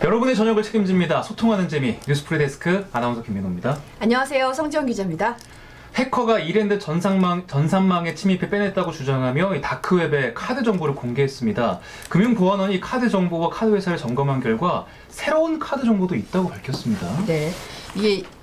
여러분의 저녁을 책임집니다. 소통하는 재미 뉴스프리데스크 아나운서 김민호입니다. 안녕하세요. 성지영 기자입니다. 해커가 이랜드 전산망에 침입해 빼냈다고 주장하며 다크웹의 카드 정보를 공개했습니다. 금융보안원이 카드 정보와 카드 회사를 점검한 결과 새로운 카드 정보도 있다고 밝혔습니다. 네,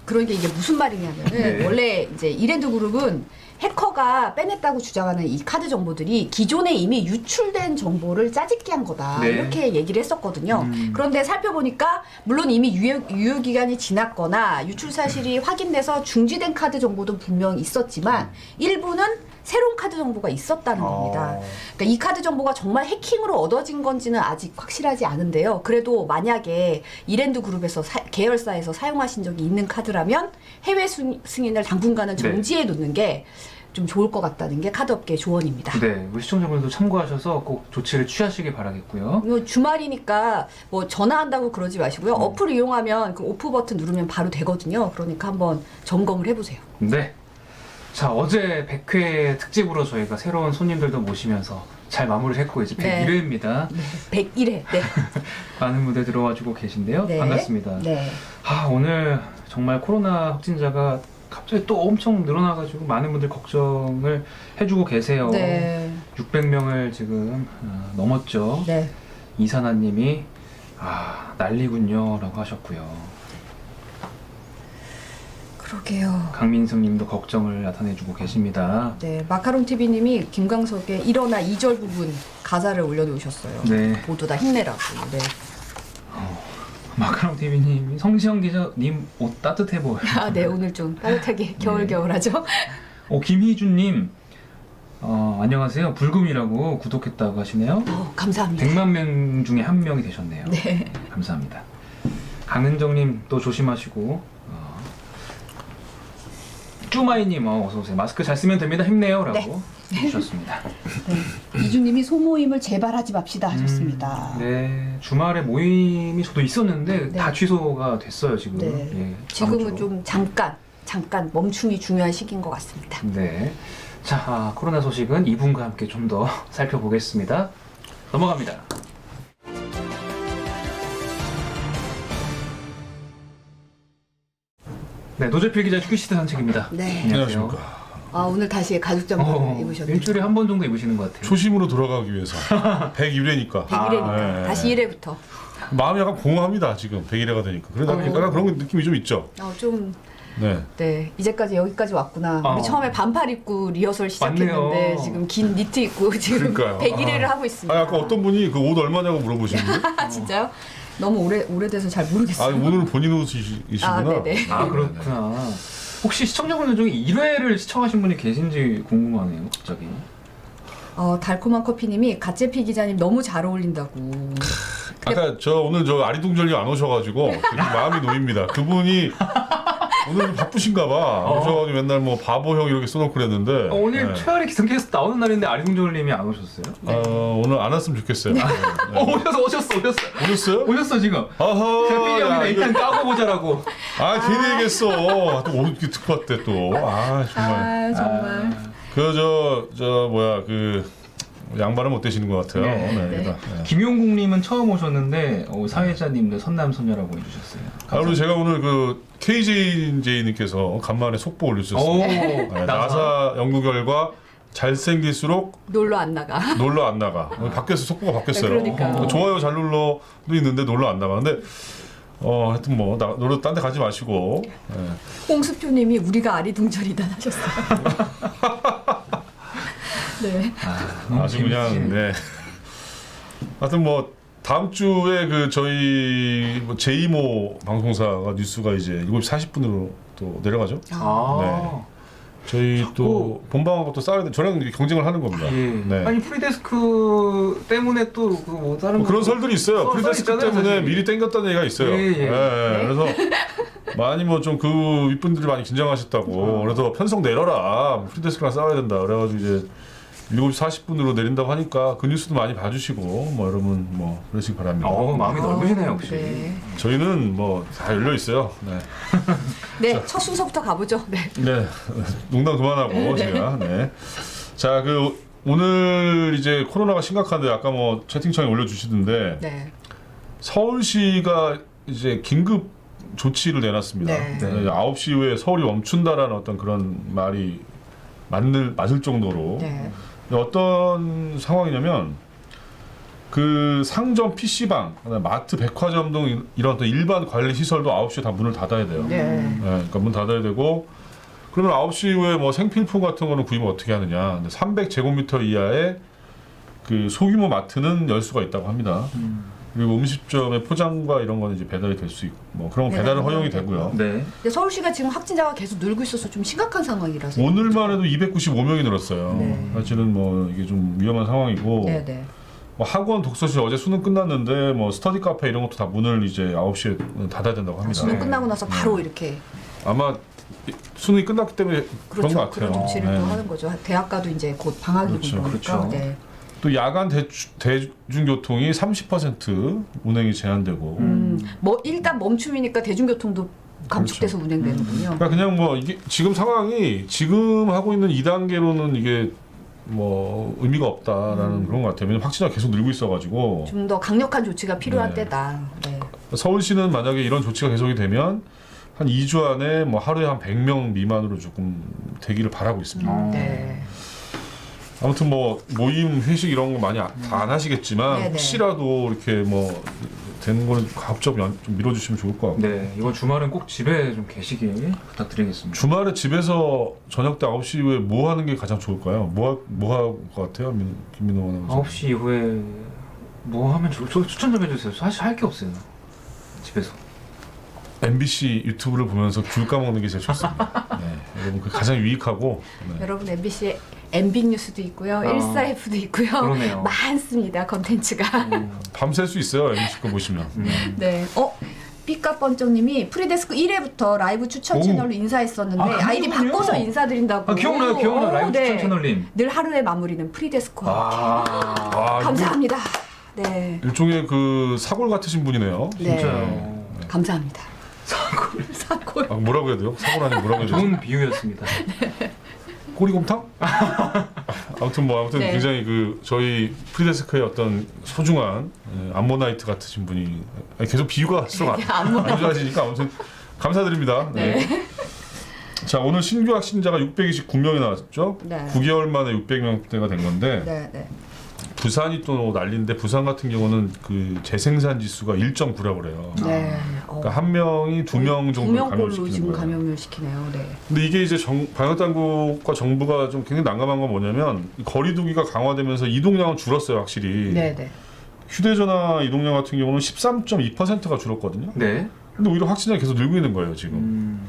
그러니까 이게 무슨 말이냐면은 네. 원래 이제 이랜드 그룹은 해커가 빼냈다고 주장하는 이 카드 정보들이 기존에 이미 유출된 정보를 짜집기 한 거다. 네. 이렇게 얘기를 했었거든요. 그런데 살펴보니까 물론 이미 유효 기간이 지났거나 유출 사실이 확인돼서 중지된 카드 정보도 분명 있었지만 일부는 새로운 카드 정보가 있었다는 겁니다. 그러니까 이 카드 정보가 정말 해킹으로 얻어진 건지는 아직 확실하지 않은데요. 그래도 만약에 이랜드 그룹에서 계열사에서 사용하신 적이 있는 카드라면 해외 승인을 당분간은 정지해 놓는 게 좀 좋을 것 같다는 게 카드업계의 조언입니다. 네, 우리 시청자분들도 참고하셔서 꼭 조치를 취하시기 바라겠고요. 뭐 주말이니까 뭐 전화한다고 그러지 마시고요. 어플 이용하면 그 오프 버튼 누르면 바로 되거든요. 그러니까 한번 점검을 해보세요. 네. 자, 어제 100회 특집으로 저희가 새로운 손님들도 모시면서 잘 마무리를 했고 이제 101회입니다. 네, 101회. 네. 많은 분들 들어와주고 계신데요. 네. 반갑습니다. 네. 오늘 정말 코로나 확진자가 갑자기 또 엄청 늘어나가지고 많은 분들 걱정을 해주고 계세요. 네. 600명을 지금 넘었죠. 네. 이사나님이 난리군요 라고 하셨고요. 그러게요. 강민성님도 걱정을 나타내주고 계십니다. 네, 마카롱 TV님이 김광석의 일어나 2절 부분 가사를 올려놓으셨어요. 네. 모두 다 힘내라고. 네. 마카롱 TV님, 성시영 기자님 옷 따뜻해 보여요. 네, 오늘 좀 따뜻하게 겨울겨울하죠. 김희준님, 안녕하세요. 불금이라고 구독했다고 하시네요. 감사합니다. 100만 명 중에 한 명이 되셨네요. 네. 감사합니다. 강은정님 또 조심하시고. 쭈마이님 어서오세요. 마스크 잘 쓰면 됩니다. 힘내요 라고 해주셨습니다. 네. 이주님이 소모임을 재발하지 맙시다 하셨습니다. 네, 주말에 모임이 저도 있었는데 네. 다 취소가 됐어요 지금. 네. 예, 지금은 다음 주. 좀 잠깐 멈춤이 중요한 시기인 것 같습니다. 네. 자, 코로나 소식은 이분과 함께 좀 더 살펴보겠습니다. 넘어갑니다. 네, 노재필 기자 큐시트 산책입니다. 네. 안녕하세요. 오늘 다시 가죽 잠바를 입으셨네요. 일주일에 한 번 정도 입으시는 것 같아요. 초심으로 돌아가기 위해서 101회니까 100일이니까 다시 1회부터. 마음이 약간 공허합니다 지금 100일회가 되니까 그러다 보니까 약간 그런 느낌이 좀 있죠. 네. 이제까지 여기까지 왔구나. 우리 어. 처음에 반팔 입고 리허설 시작했는데 맞네요. 지금 긴 니트 입고 지금 그러니까요. 101회를 하고 있습니다. 아까 어떤 분이 그 옷 얼마냐고 물어보시는데 진짜요? 너무 오래돼서 잘 모르겠어요. 오늘은 본인 옷이시구나. 네네. 그렇구나. 혹시 시청자분들 중에 1회를 시청하신 분이 계신지 궁금하네요, 갑자기. 달콤한 커피님이 갓제피 기자님 너무 잘 어울린다고. 아까 오늘 아리둥절님 안 오셔가지고 되게 마음이 놓입니다. 그분이 오늘 좀 바쁘신가 봐. 오셔가지고 맨날 뭐 바보형 이렇게 써놓고 그랬는데 오늘 최아리 기상캐스트 나오는 날인데 아리둥절님이 안 오셨어요? 오늘 안 왔으면 좋겠어요. 네. 오셨어. 오셨어요? 오셨어 지금. 제가 삐리 형이랑 일단 까고 보자라고. 괜히 얘기했어. 또 오늘 이렇게 듣고 왔대 또. 정말. 정말. 양반은 못 되시는 것 같아요. 네. 김용국님은 처음 오셨는데 사회자님도 선남선녀라고 해주셨어요. 그리고 제가 오늘 그 KJ님께서 간만에 속보 올려주셨습니다. 나사 연구 결과 잘생길수록 놀러 안 나가. 놀러 안 나가. 바뀌었어, 속보가 바뀌었어요. 그러니까요. 좋아요 잘 눌러도 있는데 놀러 안 나가. 근데 하여튼 놀러 딴 데 가지 마시고. 홍수표님이 우리가 아리둥절이다 하셨어요. 네. 아주 그냥 네. 하여튼 다음 주에 저희 제2모 방송사가 뉴스가 이제 7시 40분으로 또 내려가죠. 네. 저희 또 본방하고 또 싸워야 돼. 저랑 경쟁을 하는 겁니다. 네. 아니 프리데스크 때문에 또 다른 그런 설들이 있어요. 프리데스크 때문에 사실. 미리 땡겼다는 얘기가 있어요. 그래서 많이 좀 그 윗분들이 많이 긴장하셨다고. 그래서 편성 내려라. 프리데스크랑 싸워야 된다. 그래가지고 이제 7시 40분으로 내린다고 하니까 그 뉴스도 많이 봐주시고 여러분 그러시기 바랍니다. 마음이 넓으시네요 역시. 네. 저희는 다 열려 있어요. 네. 네, 첫 순서부터 가보죠. 네. 네. 농담 그만하고 제가. 네. 자, 오늘 이제 코로나가 심각한데 아까 채팅창에 올려주시던데 네. 서울시가 이제 긴급 조치를 내놨습니다. 네. 9시 이후에 서울이 멈춘다라는 어떤 그런 말이 맞을 정도로 네. 어떤 상황이냐면 그 상점, PC방, 마트, 백화점 등 이런 어떤 일반 관리 시설도 9시에 다 문을 닫아야 돼요. 네. 그러니까 문 닫아야 되고 그러면 9시 이후에 뭐 생필품 같은 거는 구입을 어떻게 하느냐? 300제곱미터 이하의 그 소규모 마트는 열 수가 있다고 합니다. 그리고 음식점의 포장과 이런 거는 이제 배달이 될 수 있고 뭐 그런 거 배달은 허용이 되고요. 네. 근데 서울시가 지금 확진자가 계속 늘고 있어서 좀 심각한 상황이라서. 오늘만 해도 295명이 늘었어요. 네. 사실은 뭐 이게 좀 위험한 상황이고 네네. 뭐 학원, 독서실 어제 수능 끝났는데 뭐 스터디 카페 이런 것도 다 문을 이제 9시에 닫아야 된다고 합니다. 수능 끝나고 나서 바로 이렇게 아마 수능이 끝났기 때문에 그런 그렇죠. 것 같아요. 그런 조치를 또 하는 거죠. 대학가도 이제 곧 방학이고 그렇죠. 그러니까. 그렇죠. 네. 또 야간 대중교통이 30% 운행이 제한되고 뭐 일단 멈춤이니까 대중교통도 감축돼서 운행되는군요. 그러니까 그냥 뭐 이게 지금 상황이 지금 하고 있는 2단계로는 이게 뭐 의미가 없다라는 그런 것 같아요. 왜냐면 확진자가 계속 늘고 있어가지고 좀 더 강력한 조치가 필요한 네. 때다. 네. 서울시는 만약에 이런 조치가 계속이 되면 한 2주 안에 뭐 하루에 한 100명 미만으로 조금 되기를 바라고 있습니다. 네. 아무튼 뭐 모임 회식 이런 거 많이 다 안 하시겠지만 네네. 혹시라도 이렇게 뭐 되는 거는 가급적 좀 밀어주시면 좋을 것 같고 네. 이번 주말은 꼭 집에 좀 계시길 부탁드리겠습니다. 주말에 집에서 저녁 때 9시 이후에 뭐 하는 게 가장 좋을까요? 뭐 할 것 같아요? 김민호 아나운서. 9시 이후에 뭐 하면 추천 좀 해주세요. 사실 할 게 없어요. 집에서. MBC 유튜브를 보면서 귤 까먹는 게 제일 좋습니다. 네, 여러분 그 가장 유익하고 네. 여러분 MBC MBC 뉴스도 있고요. 14F도 있고요. 그러네요. 많습니다. 컨텐츠가. 밤샐 수 있어요. MBC 거 보시면. 네. 삐까번쩍님이 프리데스크 1회부터 라이브 추천 오. 채널로 인사했었는데 아, 아이디 그렇군요. 바꿔서 인사드린다고. 기억나요. 라이브 네. 추천 채널님. 늘 하루의 마무리는 프리데스크와 아, 감사합니다. 네. 일종의 그 사골 같으신 분이네요. 네. 진짜요. 감사합니다. 사골. 아, 뭐라고 해야 돼요? 사골 아니면 뭐라고 해야 되죠? 좋은 비유였습니다. 꼬리곰탕? 아무튼 네. 굉장히 그 저희 프리데스크의 어떤 소중한 암모나이트 같으신 분이 계속 비유가 할수록 안 좋아지니까 아무튼 감사드립니다. 네. 자 오늘 신규 확진자가 629명이 나왔죠. 네. 9개월 만에 600명대가 된 건데 네, 네. 부산이 또 난리인데 부산 같은 경우는 그 재생산 지수가 1.9라고 그래요. 네. 그러니까 한 명이 2명 정도 2명꼴로 감염시키는 지금 거예요. 감염을 시키네요. 네. 근데 이게 이제 방역당국과 정부가 좀 굉장히 난감한 건 뭐냐면 거리두기가 강화되면서 이동량은 줄었어요 확실히. 네, 네. 휴대전화 이동량 같은 경우는 13.2%가 줄었거든요. 네. 근데 오히려 확진자가 계속 늘고 있는 거예요 지금.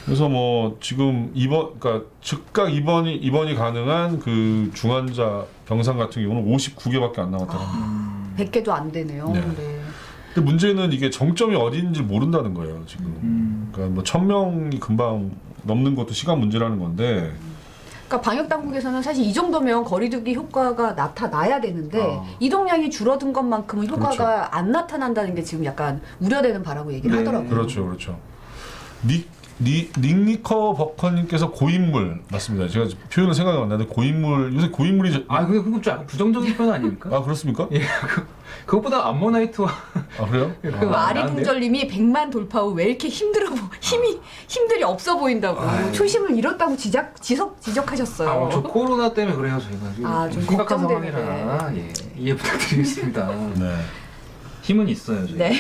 그래서 뭐 지금 그러니까 즉각 입원이 가능한 그 중환자 병상 같은 경우는 59개밖에 안 남았다고 합니다. 100개도 안 되네요. 네. 네. 근데 문제는 이게 정점이 어디인지 모른다는 거예요 지금. 그러니까 뭐 1,000명이 금방 넘는 것도 시간 문제라는 건데. 그러니까 방역 당국에서는 사실 이 정도면 거리두기 효과가 나타나야 되는데 이동량이 줄어든 것만큼은 효과가 그렇죠. 안 나타난다는 게 지금 약간 우려되는 바라고 얘기를 네. 하더라고요. 그렇죠. 닉니커 버커님께서 고인물 맞습니다. 제가 표현은 생각이 안 나는데 고인물 요새 고인물이 근데 그건 좀 약간 부정적인 표현 아닙니까? 아 그렇습니까? 예, 그것보다 암모나이트와 아 그래요? 그 아리궁절님이 100만 돌파 후 왜 이렇게 힘들이 없어 보인다고 아유. 초심을 잃었다고 지적하셨어요. 저 코로나 때문에 그래요 저희가 좀 심각한 걱정 때문에. 상황이라 이해 부탁드리겠습니다. 네. 힘은 있어요 저희. 네.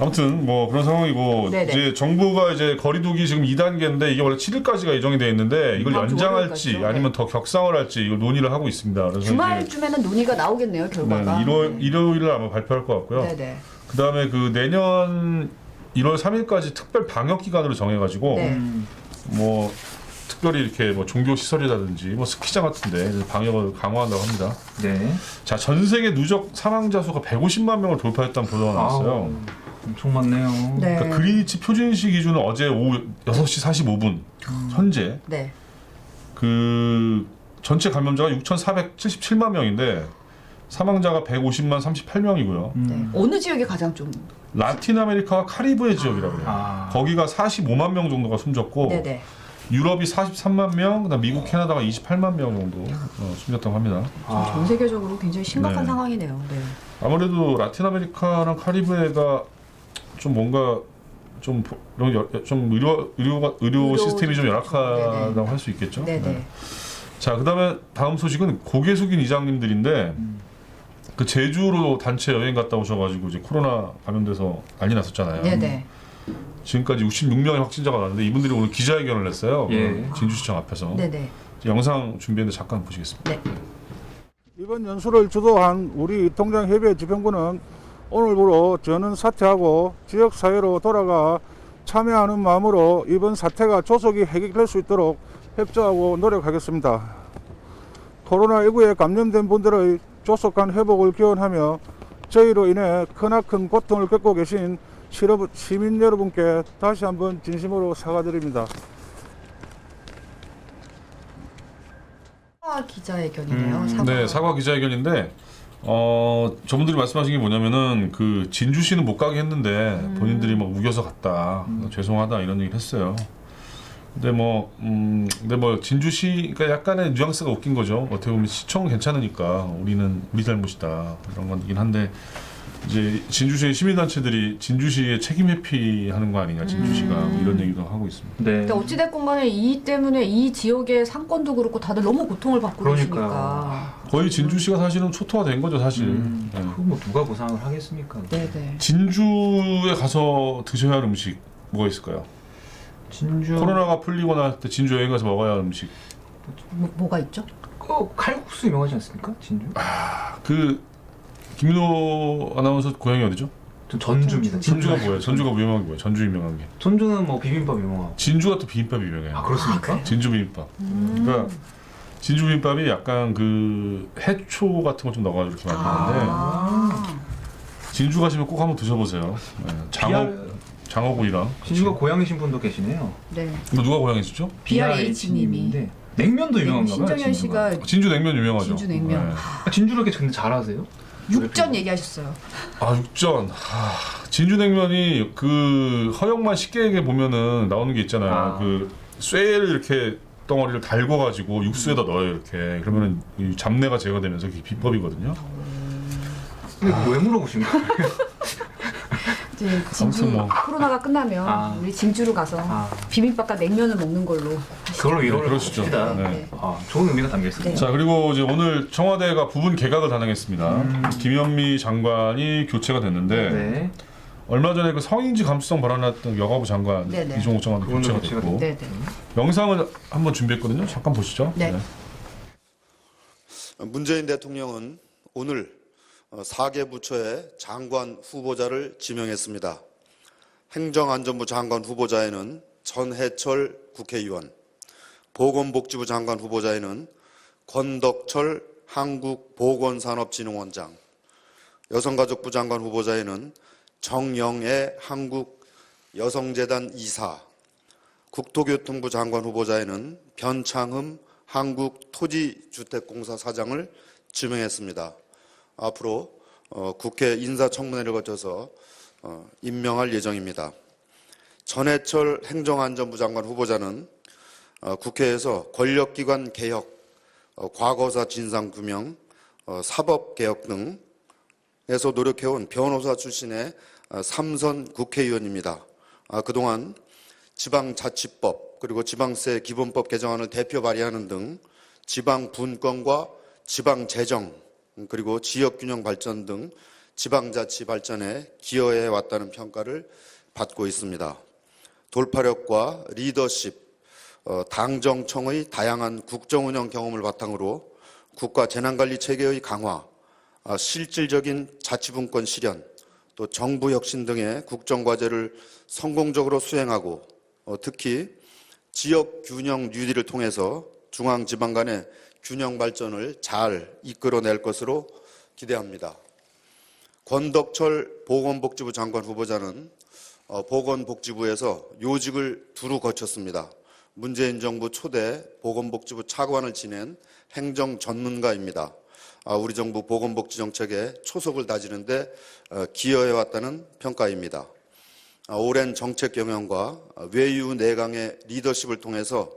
아무튼 뭐 그런 상황이고 네네. 이제 정부가 이제 거리두기 지금 2단계인데 이게 원래 7일까지가 예정이 돼 있는데 이걸 다음 주 연장할지 월요일까지요? 아니면 더 격상을 할지 이걸 논의를 하고 있습니다. 그래서 이제 주말쯤에는 논의가 나오겠네요 결과가. 일요일에 아마 발표할 것 같고요. 네네. 그다음에 그 내년 1월 3일까지 특별 방역 기간으로 정해가지고 네. 뭐 특별히 이렇게 뭐 종교 시설이라든지 뭐 스키장 같은데 방역을 강화한다고 합니다. 네. 자, 전 세계 누적 사망자 수가 150만 명을 돌파했다는 보도가 나왔어요. 엄청 많네요. 네. 그러니까 그리니치 표준시 기준은 어제 오후 6시 45분 현재 네. 그 전체 감염자가 6,477만 명인데 사망자가 150만 38명이고요. 네. 어느 지역이 가장 좀 라틴 아메리카와 카리브해 지역이라고 해요. 아. 거기가 45만 명 정도가 숨졌고 네네. 유럽이 43만 명, 그다음 미국, 캐나다가 28만 명 정도 숨졌다고 합니다. 전 세계적으로 굉장히 심각한 네. 상황이네요. 네. 아무래도 라틴 아메리카랑 카리브해가 좀 뭔가 좀 의료 시스템이 좀 열악하다고 할 수 있겠죠. 네네. 네. 자, 그다음에 다음 소식은 고개 숙인 이장님들인데 그 제주로 단체 여행 갔다 오셔가지고 이제 코로나 감염돼서 난리 났었잖아요. 네네. 지금까지 66명의 확진자가 나왔는데 이분들이 오늘 기자회견을 했어요. 예. 진주시청 앞에서. 네네. 영상 준비했는데 잠깐 보시겠습니다. 네. 이번 연수를 주도한 우리 통장협의회 집행부는 오늘부로 전원 사퇴하고 지역사회로 돌아가 참여하는 마음으로 이번 사태가 조속히 해결될 수 있도록 협조하고 노력하겠습니다. 코로나19에 감염된 분들의 조속한 회복을 기원하며 저희로 인해 크나큰 고통을 겪고 계신 시민 여러분께 다시 한번 진심으로 사과드립니다. 사과 기자회견이네요. 사과. 네, 사과 기자회견인데 저분들이 말씀하신 게 뭐냐면은 그 진주시는 못 가게 했는데 본인들이 막 우겨서 갔다 죄송하다 이런 얘기를 했어요. 근데 뭐 진주시가 약간의 뉘앙스가 웃긴 거죠. 어떻게 보면 시청은 괜찮으니까 우리는 우리 잘못이다 이런 건이긴 한데 이제 진주시의 시민단체들이 진주시의 책임 회피하는 거 아니냐 진주시가 이런 얘기도 하고 있습니다. 네. 근데 어찌됐건 간에 이 때문에 이 지역의 상권도 그렇고 다들 너무 고통을 받고 그러니까요. 계시니까. 거의 진주시가 사실은 초토화된 거죠 사실. 네. 그거 뭐 누가 보상을 하겠습니까? 네네. 진주에 가서 드셔야 할 음식 뭐가 있을까요? 진주 코로나가 풀리거나 할 때 진주 여행 가서 먹어야 할 음식. 뭐가 있죠? 칼국수 유명하지 않습니까? 진주? 그 김민호 아나운서 고향이 어디죠? 저 전주입니다. 전주가 뭐예요? 전주가 유명한 게 뭐예요? 전주 유명한 게. 전주는 뭐 비빔밥 유명하고. 진주가 또 비빔밥이 유명해요. 아 그렇습니까? 진주 비빔밥. 그러니까 진주 비빔밥이 약간 그 해초 같은 거 좀 넣어가지고 이렇게 만드는데 진주 가시면 꼭 한번 드셔보세요. 네, 장어구이랑. 진주가 고향이신 분도 계시네요. 네. 이거 누가 고향이시죠? BRH님이. 냉면도 유명한가 봐요. 신정현 진주가. 씨가 진주 냉면 유명하죠. 진주 냉면. 네. 진주를 이렇게 근데 잘하세요? 육전 얘기하셨어요. 아 육전. 진주 냉면이 그 허영만 식객에 보면은 나오는 게 있잖아요. 그 쇠를 이렇게 덩어리를 달궈가지고 육수에다 넣어요 이렇게. 그러면은 이 잡내가 제거되면서 그게 비법이거든요. 근데 왜 물어보신 거예요? 이제 진주 아무튼 뭐. 코로나가 끝나면 우리 진주로 가서 비빔밥과 냉면을 먹는 걸로. 그걸로 위로를 그러시죠. 합시다. 네. 좋은 의미가 담겨 있습니다. 네. 자 그리고 이제 오늘 청와대가 부분 개각을 단행했습니다. 김현미 장관이 교체가 됐는데 네. 얼마 전에 그 성인지 감수성 발언했던 여가부 장관 네네. 이종욱 장관도 그분도 교체가 됐고 네네. 영상을 한번 준비했거든요. 잠깐 보시죠. 네. 문재인 대통령은 오늘 4개 부처의 장관 후보자를 지명했습니다. 행정안전부 장관 후보자에는 전해철 국회의원, 보건복지부 장관 후보자에는 권덕철 한국보건산업진흥원장, 여성가족부 장관 후보자에는 정영애 한국여성재단 이사, 국토교통부 장관 후보자에는 변창흠 한국토지주택공사 사장을 지명했습니다. 앞으로 국회 인사청문회를 거쳐서 임명할 예정입니다. 전해철 행정안전부 장관 후보자는 국회에서 권력기관 개혁, 과거사 진상규명, 사법개혁 등에서 노력해온 변호사 출신의 삼선 국회의원입니다. 그동안 지방자치법 그리고 지방세 기본법 개정안을 대표 발의하는 등 지방분권과 지방재정 그리고 지역균형 발전 등 지방자치 발전에 기여해 왔다는 평가를 받고 있습니다. 돌파력과 리더십, 당정청의 다양한 국정운영 경험을 바탕으로 국가 재난관리 체계의 강화, 실질적인 자치분권 실현, 또 정부 혁신 등의 국정과제를 성공적으로 수행하고 특히 지역균형 뉴딜을 통해서 중앙지방 간의 균형 발전을 잘 이끌어낼 것으로 기대합니다. 권덕철 보건복지부 장관 후보자는 보건복지부에서 요직을 두루 거쳤습니다. 문재인 정부 초대 보건복지부 차관을 지낸 행정 전문가입니다. 우리 정부 보건복지 정책에 초석을 다지는 데 기여해왔다는 평가입니다. 오랜 정책 경영과 외유 내강의 리더십을 통해서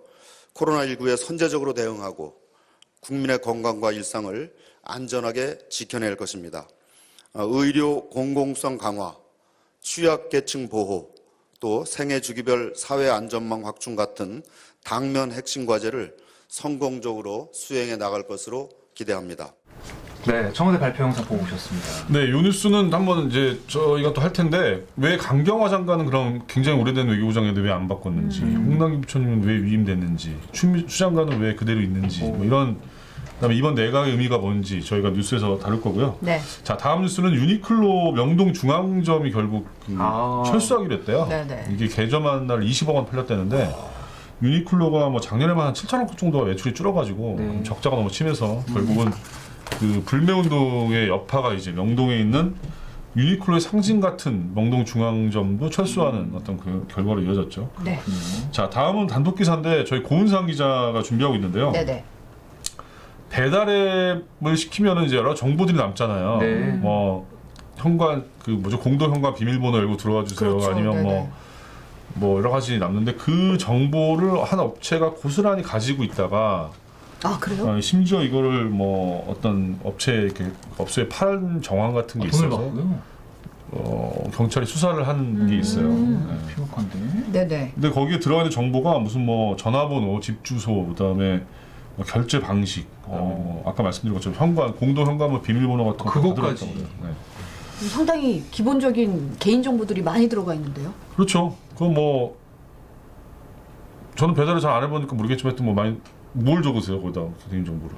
코로나19에 선제적으로 대응하고 국민의 건강과 일상을 안전하게 지켜낼 것입니다. 의료 공공성 강화, 취약계층 보호, 또 생애 주기별 사회 안전망 확충 같은 당면 핵심 과제를 성공적으로 수행해 나갈 것으로 기대합니다. 네, 청와대 발표 영상 보고 오셨습니다. 네, 요 뉴스는 한번 이제 저희가 또 할 텐데 왜 강경화 장관은 그럼 굉장히 오래된 외교부 장관인데 왜 안 바꿨는지, 홍남기 부처님은 왜 위임됐는지, 추 장관은 왜 그대로 있는지, 뭐 이런 그다음에 이번 내각의 의미가 뭔지 저희가 뉴스에서 다룰 거고요. 네. 자, 다음 뉴스는 유니클로 명동 중앙점이 결국 철수하기로 했대요. 네네. 이게 개점한 날 20억 원 팔렸다는데 유니클로가 뭐 작년에만 한 7천억 정도가 매출이 줄어가지고 네. 적자가 너무 심해서 결국은 그 불매운동의 여파가 이제 명동에 있는 유니클로의 상징 같은 명동 중앙점도 철수하는 어떤 그 결과로 이어졌죠. 네. 자, 다음은 단독 기사인데 저희 고은상 기자가 준비하고 있는데요. 네네. 배달앱을 시키면은 이제 여러 정보들이 남잖아요. 네. 뭐 현관 그 뭐죠 공도 현관 비밀번호 열고 들어와 주세요. 그렇죠. 아니면 네네. 뭐 여러 가지 남는데 그 정보를 한 업체가 고스란히 가지고 있다가 아 그래요? 심지어 이거를 뭐 어떤 업소에 파는 정황 같은 게 돈을 있어서 받고요. 경찰이 수사를 한 게 있어요. 네. 피곤한데. 네네. 근데 거기에 들어가 있는 정보가 무슨 뭐 전화번호, 집 주소, 그다음에 뭐 결제 방식, 아까 말씀드린 것처럼 현관, 공동 현관문 비밀번호 같은 거 그것까지. 상당히 기본적인 개인 정보들이 많이 들어가 있는데요. 그렇죠. 그건 뭐 저는 배달을 잘 안 해보니까 모르겠지만 하여튼 뭐 많이 뭘 적으세요 거기다 개인 정보를?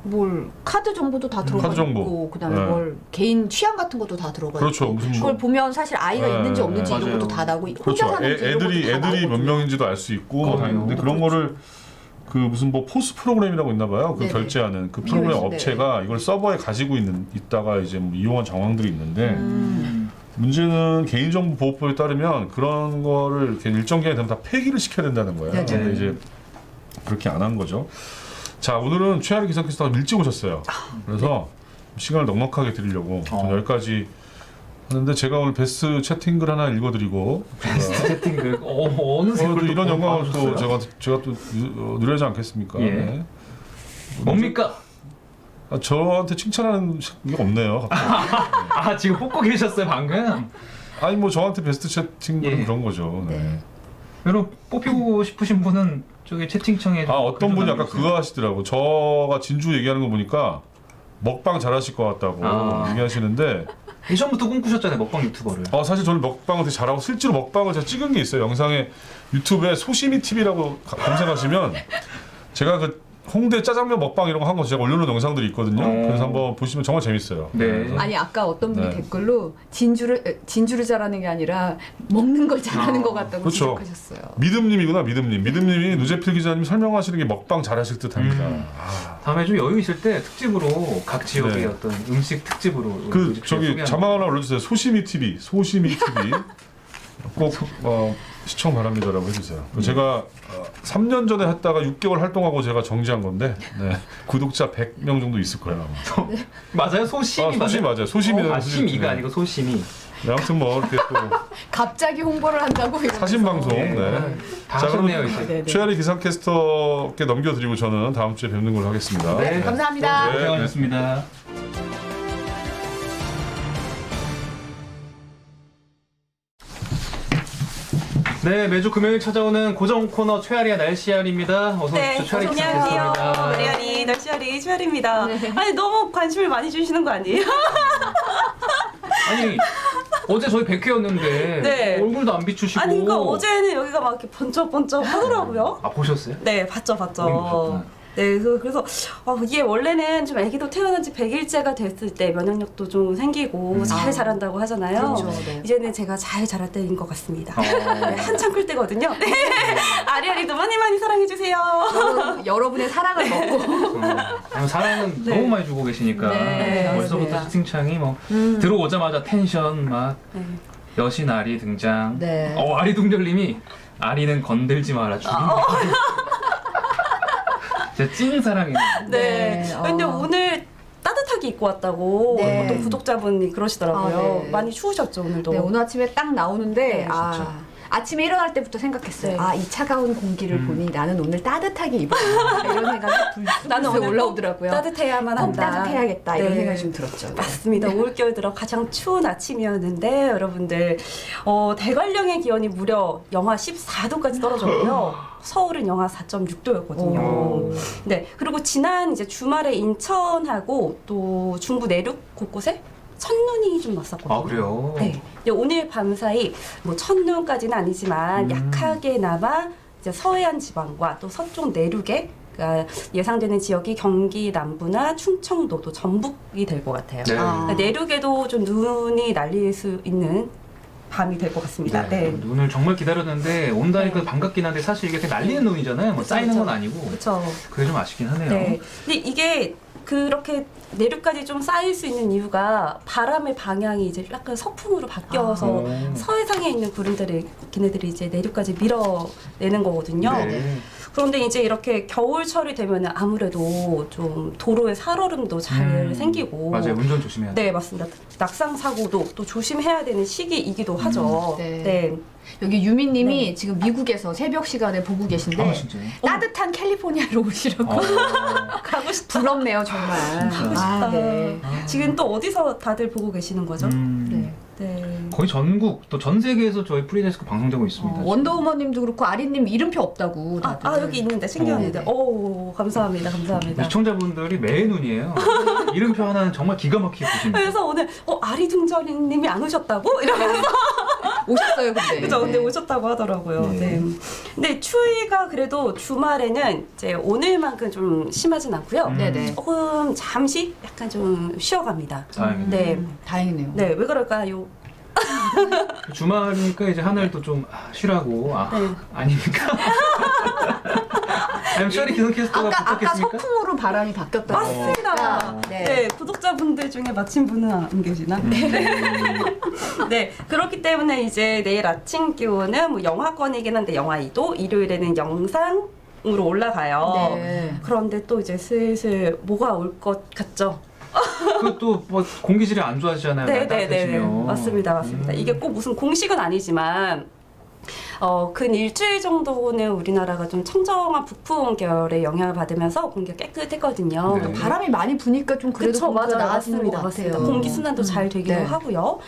뭘 카드 정보도 다 들어가 카드 정보. 있고 그다음에 네. 뭘 개인 취향 같은 것도 다 들어가 그렇죠. 있고 무슨 그걸 보면 사실 아이가 네, 있는지 없는지 네, 이런 맞아요. 것도 다 나오고 혼자 그렇죠. 사는지 이런 것도 다 애들이 몇 나오거든요. 명인지도 알 수 있고 뭐 그럼요. 당연히. 근데 그런 거를 그 무슨 뭐 포스 프로그램이라고 있나 봐요. 그 네네. 결제하는 그 프로그램 POS, 업체가 이걸 서버에 가지고 있다가 이제 뭐 이용한 정황들이 있는데 문제는 개인정보보호법에 따르면 그런 거를 이렇게 일정 기간이 되면 다 폐기를 시켜야 된다는 거예요. 네네. 근데 이제 그렇게 안 한 거죠. 자, 오늘은 최하리 기상캐스터가 일찍 오셨어요. 그래서 시간을 넉넉하게 드리려고 저는 여기까지 하는데 제가 오늘 베스트 채팅글 하나 읽어드리고 채팅글 어느새 또 그걸 이런 영광을 또 받으셨어요? 제가 또 누려야지 않겠습니까? 예. 네. 뭡니까? 저한테 칭찬하는 게 없네요. 갑자기. 지금 뽑고 계셨어요 방금? 아니 뭐 저한테 베스트 채팅글은 예. 그런 거죠. 네. 네. 여러분 뽑히고 싶으신 분은 저기 채팅창에 어떤 분이 아까 남겨주세요. 그거 하시더라고. 저가 진주 얘기하는 거 보니까 먹방 잘하실 것 같다고 얘기하시는데 예전부터 꿈꾸셨잖아요 먹방 유튜버를. 사실 저는 먹방을 되게 잘하고 실제로 먹방을 제가 찍은 게 있어요. 영상에 유튜브에 소시미 TV라고 검색하시면 제가 그 홍대 짜장면 먹방 이런 거 한 거 제가 올려놓은 영상들이 있거든요. 그래서 한번 보시면 정말 재밌어요. 네. 그래서 아니 아까 어떤 분이 네. 댓글로 진주를 잘하는 게 아니라 먹는 걸 잘하는 것 같다고 그렇죠. 지적하셨어요. 믿음님이구나 믿음님. 믿음님이 누제필 기자님 설명하시는 게 먹방 잘하실 듯합니다. 다음에 좀 여유 있을 때 특집으로 각 지역의 네. 어떤 음식 특집으로 그 이렇게 저기 소개하는 자막 하나 올려주세요. 소시미 TV, 소시미 TV 꼭 시청 바랍니다라고 해주세요. 제가 3년 전에 했다가 6개월 활동하고 제가 정지한 건데 구독자 100명 정도 있을 거예요. 아마. 맞아요 소심이 소심이 맞아요. 소심이라는 심이가 네. 아니고 소심이. 네, 아무튼 뭐 이렇게 또 갑자기 홍보를 한다고 이러면서. 사진 방송. 네. 네. 다 자, 그럼 하셨네요 이제. 네, 네. 최하리 기상캐스터께 넘겨드리고 저는 다음 주에 뵙는 걸로 하겠습니다. 네. 감사합니다. 네. 고생하셨습니다. 네, 매주 금요일 찾아오는 고정 코너 최아리의 날씨알입니다. 어서 네, 오십시오. 최아리 안녕하세요. 기상캐스터입니다. 메리아리, 날씨아리, 최아리입니다. 네. 아니, 너무 관심을 많이 주시는 거 아니에요? 아니 어제 저희 100회였는데 네. 얼굴도 안 비추시고. 아니, 그러니까 어제는 여기가 막 이렇게 번쩍번쩍 하더라고요. 보셨어요? 네, 봤죠. 본인 보셨구나. 네, 그래서 이게 원래는 좀 아기도 태어난 지 100일째가 됐을 때 면역력도 좀 생기고 잘 자란다고 하잖아요. 그렇죠, 네. 이제는 제가 잘 자랄 때인 것 같습니다. 어. 네, 한참 클 때거든요. 네. 아리아리도 많이 많이 사랑해주세요. 여러분의 사랑을 먹고 사랑은 네. 너무 많이 주고 계시니까 네, 벌써부터 맞습니다. 채팅창이 뭐 들어오자마자 텐션 막 네. 여신 아리 등장. 네. 아리둥절님이 아리는 건들지 마라 죽인다. 진짜 찐 사랑이에요. 네. 네, 근데 오늘 따뜻하게 입고 왔다고 네. 어떤 어떤 구독자분이 그러시더라고요. 네. 많이 추우셨죠 오늘도. 네, 오늘 아침에 딱 나오는데 네, 아 아침에 일어날 때부터 생각했어요. 네. 아, 이 차가운 공기를 보니 나는 오늘 따뜻하게 입어야 이런 생각이 나는 오늘 올라오더라고요. 따뜻해야만 꼭 한다. 따뜻해야겠다 이런 네. 생각이 좀 들었죠. 맞습니다. 올겨울 들어 가장 추운 아침이었는데 여러분들 대관령의 기온이 무려 영하 14도까지 떨어졌고요. 서울은 영하 4.6도였거든요. 오. 네, 그리고 지난 이제 주말에 인천하고 또 중부 내륙 곳곳에 첫눈이 좀 왔었거든요. 아, 그래요? 네. 근데 오늘 밤 사이 뭐 첫눈까지는 아니지만 약하게나마 이제 서해안 지방과 또 서쪽 내륙에 그러니까 예상되는 지역이 경기 남부나 충청도 또 전북이 될 것 같아요. 네. 아. 그러니까 내륙에도 좀 눈이 날릴 수 있는 밤이 될 것 같습니다. 네. 눈을 정말 기다렸는데 온다니까 네. 반갑긴 한데 사실 이게 그냥 날리는 눈이잖아요. 뭐 그쵸, 쌓이는 그쵸. 건 아니고. 그렇죠. 그게 좀 아쉽긴 하네요. 네. 근데 이게 그렇게 내륙까지 좀 쌓일 수 있는 이유가 바람의 방향이 이제 약간 서풍으로 바뀌어서 아. 서해상에 있는 구름들을 걔네들이 이제 내륙까지 밀어내는 거거든요. 네. 그런데 이제 이렇게 겨울철이 되면 아무래도 좀 도로에 살얼음도 잘 생기고 맞아요. 운전 조심해야 돼요. 네, 맞습니다. 낙상 사고도 또 조심해야 되는 시기이기도 하죠. 네. 네. 여기 유미님이 네. 지금 미국에서 새벽 시간에 보고 계신데 아, 진짜요? 따뜻한 캘리포니아로 오시라고 가고 싶다. 부럽네요 정말. 진짜. 아, 네. 지금 또 어디서 다들 보고 계시는 거죠? 네. 네. 거의 전국 또 전 세계에서 저희 프리데스크 방송되고 있습니다. 원더우먼님도 그렇고 아리님 이름표 없다고 다들. 여기 있는데 챙겼는데. 오, 감사합니다. 감사합니다. 시청자분들이 매의 눈이에요. 이름표 하나는 정말 기가 막히게 보십니다. 그래서 오늘 아리둥절님이 안 오셨다고 이러면서 오셨어요 근데. 그죠? 근데 오셨다고 하더라고요. 네. 네. 근데 추위가 그래도 주말에는 이제 오늘만큼 좀 심하진 않고요. 네네. 조금 잠시 약간 좀 쉬어갑니다. 다행이네요. 네. 다행이네요. 네, 왜 그럴까요? 주말이니까 이제 하늘도 좀 쉬라고. 네. 아닙니까? 아니면 슈아리 기성 캐스터가 아까 부탁했습니까? 서풍으로 바람이 바뀌었다고. 맞습니다. 네. 네, 구독자분들 중에 마침 분은 안 계시나? 네, 그렇기 때문에 이제 내일 아침 기온은 뭐 영하권이긴 한데 영하 2도, 일요일에는 영상으로 올라가요. 네. 그런데 또 이제 슬슬 뭐가 올 것 같죠? 그것도 뭐 공기질이 안 좋아지잖아요. 날 네네네. 따뜻해지면. 맞습니다. 이게 꼭 무슨 공식은 아니지만 근 일주일 정도는 우리나라가 좀 청정한 북풍 계열의 영향을 받으면서 공기가 깨끗했거든요. 네. 바람이 많이 부니까 좀 그래도 그쵸, 공기가 맞아요. 나아지는 것 맞습니다. 같아요. 공기 순환도 잘 되기도 네. 하고요.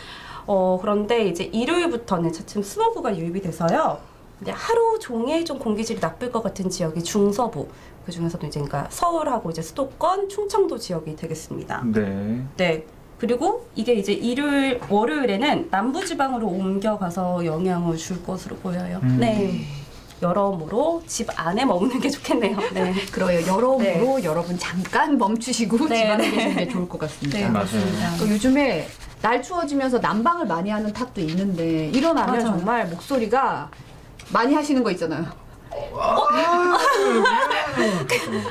그런데 이제 일요일부터는 차츰 스모그가 유입이 돼서요. 근데 하루 종일 좀 공기질이 나쁠 것 같은 지역이 중서부. 그 중에서도 이제 그러니까 서울하고 이제 수도권, 충청도 지역이 되겠습니다. 네. 네. 그리고 이게 이제 일요일, 월요일에는 남부지방으로 옮겨가서 영향을 줄 것으로 보여요. 네. 여러모로 집 안에 머무는 게 좋겠네요. 네. 그래요. 여러모로 여러분 잠깐 멈추시고 네, 집 안에 네. 계시는 게 좋을 것 같습니다. 네, 맞아요. 맞습니다. 또 요즘에 날 추워지면서 난방을 많이 하는 탓도 있는데 일어나면 맞아요. 정말 목소리가 많이 하시는 거 있잖아요.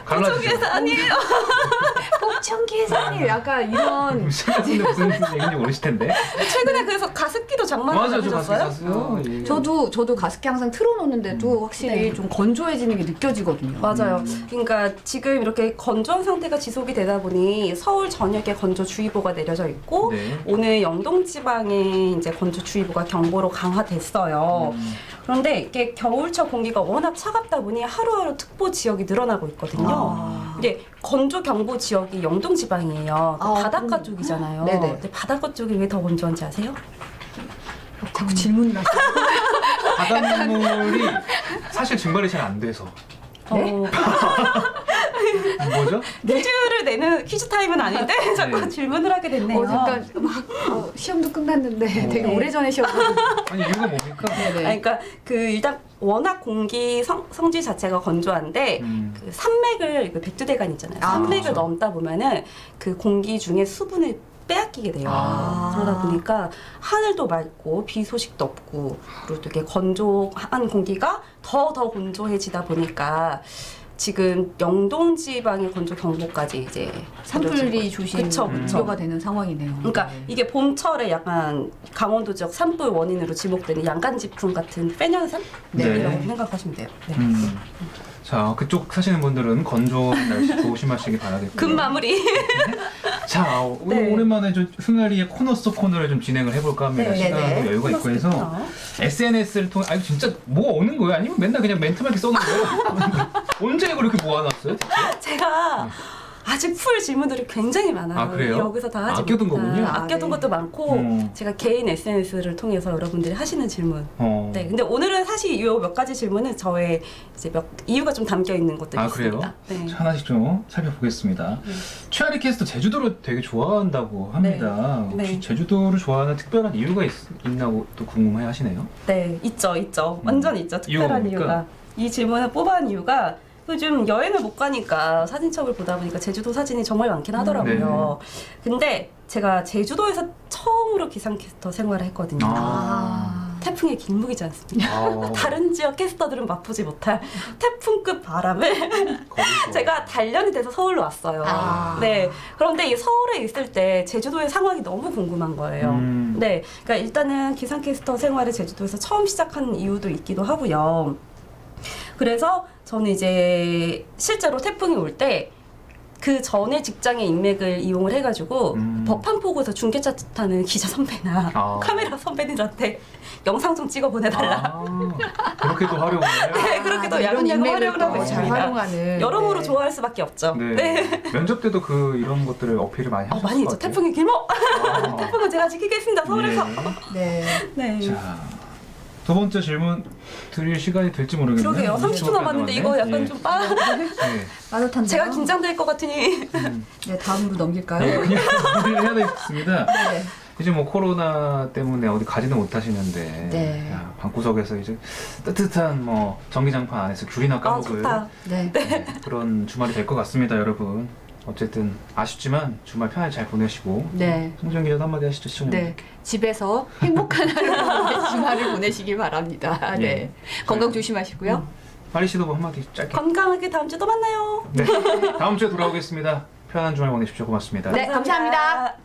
갈라지죠. 아니에요. 복청기 회사님 약간 이런 시청자분들 무슨 얘기인지 모르실 텐데. 최근에 그래서 가습기도 장만 맞아요, 저 하셨어요? 갔어요. 예. 저도 가습기 항상 틀어놓는데도 확실히 네. 좀 건조해지는 게 느껴지거든요. 맞아요. 그러니까 지금 이렇게 건조한 상태가 지속이 되다 보니 서울 전역에 건조주의보가 내려져 있고 네. 오늘 영동 지방에 이제 건조주의보가 경보로 강화됐어요. 그런데 이게 겨울철 공기가 워낙 차갑다 보니 하루하루 특보 지역이 늘어나고 있거든요. 근데 건조 경보 지역이 영동 지방이에요. 아, 바닷가 그럼- 쪽이잖아요. 네네. 근데 바닷가 쪽이 왜 더 건조한지 아세요? 자꾸 질문을 하세요. 바닷물이 사실 증발이 잘 안 돼서. 네? 뭐죠? 퀴즈를 내는 퀴즈 타임은 아닌데 자꾸 네. 질문을 하게 됐네요. 잠깐 막 시험도 끝났는데 되게 네. 오래전에 시험을 아니 이유가 뭡니까? 네네. 아니, 그러니까 그 일단 워낙 공기 성질 자체가 건조한데 그 산맥을 그 백두대간 있잖아요. 아, 산맥을 그렇죠. 넘다 보면은 그 공기 중에 수분을 빼앗기게 돼요. 아. 그러다 보니까 하늘도 맑고 비 소식도 없고 그리고 또 이렇게 건조한 공기가 더 건조해지다 보니까 지금 영동 지방의 건조 경보까지 이제 산불이 조심 그쵸, 그쵸. 우려가 되는 상황이네요. 그러니까 네. 이게 봄철에 약간 강원도 지역 산불 원인으로 지목되는 양간지풍 같은 페년산 네. 이라고 생각하시면 돼요. 네. 자, 그쪽 사시는 분들은 건조한 날씨 조심하시기 바라겠고요. 금 마무리. 자, 오늘 네. 오랜만에 좀 승아리의 코너 속 코너를 좀 진행을 해볼까 합니다. 네, 시간도 네. 여유가 있고 해서 SNS를 통해 아니 진짜 뭐 오는 거예요? 아니면 맨날 그냥 멘트만 이렇게 써는 거예요? 언제 이걸 이렇게 모아놨어요? 대체? 제가 아직 풀 질문들이 굉장히 많아요. 아, 그래요? 여기서 다 하지 아껴둔 못한. 거군요? 아껴둔 네. 것도 많고 제가 개인 SNS를 통해서 여러분들이 하시는 질문. 네, 근데 오늘은 사실 이 몇 가지 질문은 저의 이제 몇 이유가 좀 담겨 있는 것들이 아, 그래요? 있습니다. 네. 자, 하나씩 좀 살펴보겠습니다. 최아리 캐스터 제주도를 되게 좋아한다고 합니다. 네. 혹시 네. 제주도를 좋아하는 특별한 이유가 있나고 또 궁금해 하시네요? 네, 있죠. 완전 있죠. 특별한 이유가 이유가. 이 질문을 뽑아온 이유가 요즘 여행을 못 가니까 사진첩을 보다 보니까 제주도 사진이 정말 많긴 하더라고요. 근데 제가 제주도에서 처음으로 기상캐스터 생활을 했거든요. 태풍의 길목이지 않습니까? 아, 다른 지역 캐스터들은 맛보지 못할 태풍급 바람을 거기서. 제가 단련이 돼서 서울로 왔어요. 네. 그런데 이 서울에 있을 때 제주도의 상황이 너무 궁금한 거예요. 네. 그러니까 일단은 기상캐스터 생활을 제주도에서 처음 시작한 이유도 있기도 하고요. 그래서 저는 이제 실제로 태풍이 올 때 그 전에 직장의 인맥을 이용을 해가지고 법한포구에서 중계차 타는 기자 선배나 카메라 선배님한테 영상 좀 찍어 보내달라. 그렇게도 활용을 해요? 네, 그렇게도 이런 야금야금 인맥을 활용을 하고 또 잘 있습니다. 활용하는. 여러모로 네. 좋아할 수밖에 없죠. 네. 면접 때도 이런 것들을 어필을 많이 하셨을 많이 것 있죠. 같아요. 태풍의 길목. 아. 태풍은 제가 지키겠습니다. 서울에서. 네. 네. 자, 두 번째 질문 드릴 시간이 될지 모르겠네요. 그러게요. 30초 남았는데 이거 약간 좀 빠. 네. 빠듯한데요? 제가 긴장될 것 같으니. 네, 다음으로 넘길까요? 네, 그냥 준비를 해야 되겠습니다. 네. 이제 뭐 코로나 때문에 어디 가지는 못하시는데 네. 야, 방구석에서 이제 따뜻한 뭐 전기장판 안에서 귤이나 아, 까먹을 좋다. 네. 네, 그런 주말이 될 것 같습니다, 여러분. 어쨌든 아쉽지만 주말 편하게 잘 보내시고 네. 송정 기자도 한마디 하시죠, 네. 시청자분께. 집에서 행복한 하루 주말을 보내시길 바랍니다. 네. 예. 건강 조심하시고요. 파리 씨도 뭐 한마디 짧게. 건강하게 다음 주에 또 만나요. 네. 다음 주에 돌아오겠습니다. 편안한 주말 보내십시오. 고맙습니다. 네, 감사합니다.